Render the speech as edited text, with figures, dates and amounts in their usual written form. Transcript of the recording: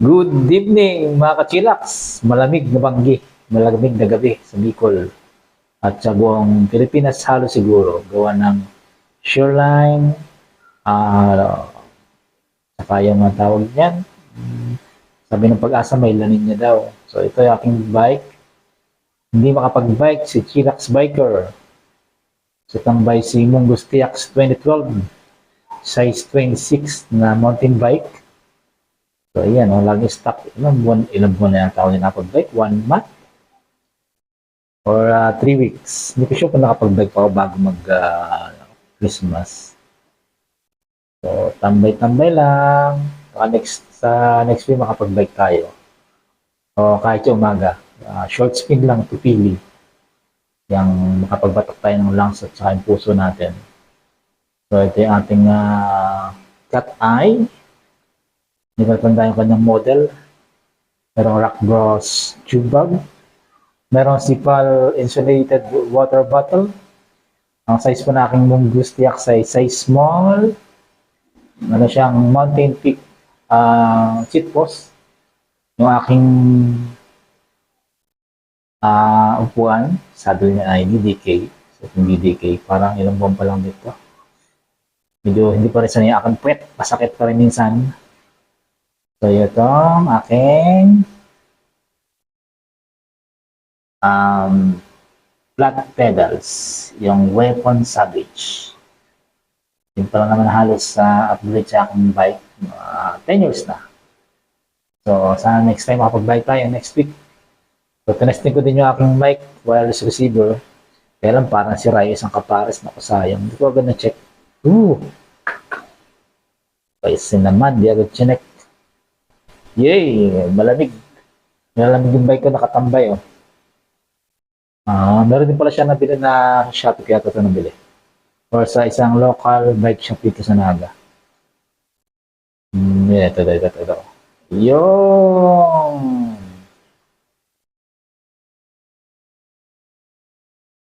Good evening mga kachilaks. Malamig na banggi, malamig na gabi sa Bicol at sa buong Pilipinas halos siguro. Gawa ng shoreline, saka yung mga tawag niyan. Sabi ng Pag-asa may lanin niya daw. So ito yung aking bike. Hindi makapag-bike si Chilax Biker. So tambay si Mungus TX 2012, size 26 na mountain bike. So, ayan, lagi stock. Ilang buwan na yung tao na nakapag-bike? 1 month? Or 3 weeks? Hindi ko sure kung nakapag-bike pa ako bago mag-Christmas. So, tambay-tambay lang. Sa next week, makapag-bike tayo. O kahit yung umaga. Short spin lang, pipili. Yung makapagbatok tayo ng lungs at saka yung puso natin. So, ito yung ating cat eye. Hindi ko tanda yung kanyang model. Merong Rock Bros tube bag. Merong Sipal insulated water bottle. Ang size po na aking Mungus TX ay size small. Ano siyang Mountain Peak seat post. Yung aking upuan, saddle niya ay DDK. So, yung DDK, parang ilang buwan pa lang dito. Medyo hindi pa rin sanay aking puwet. Masakit pa rin minsan. So, itong aking flat pedals, yung Weapon Savage. Yung pa lang naman halos upgrade sa aking bike, 10 years na. So, sana next time makapag-bike tayo next week. So, tinesting ko din yung aking mic, wireless receiver. Kaya lang parang si Reyes ang kapares na sayang. Hindi ko agad na-check. Kasi naman, di agad chinek. Yay! Malamig. Malamig yung bike ko nakatambay, oh. Meron din pala siya nabili na Shopee, kaya ito nabili. Or sa isang local bike shop dito sa Naga. Ito. Yung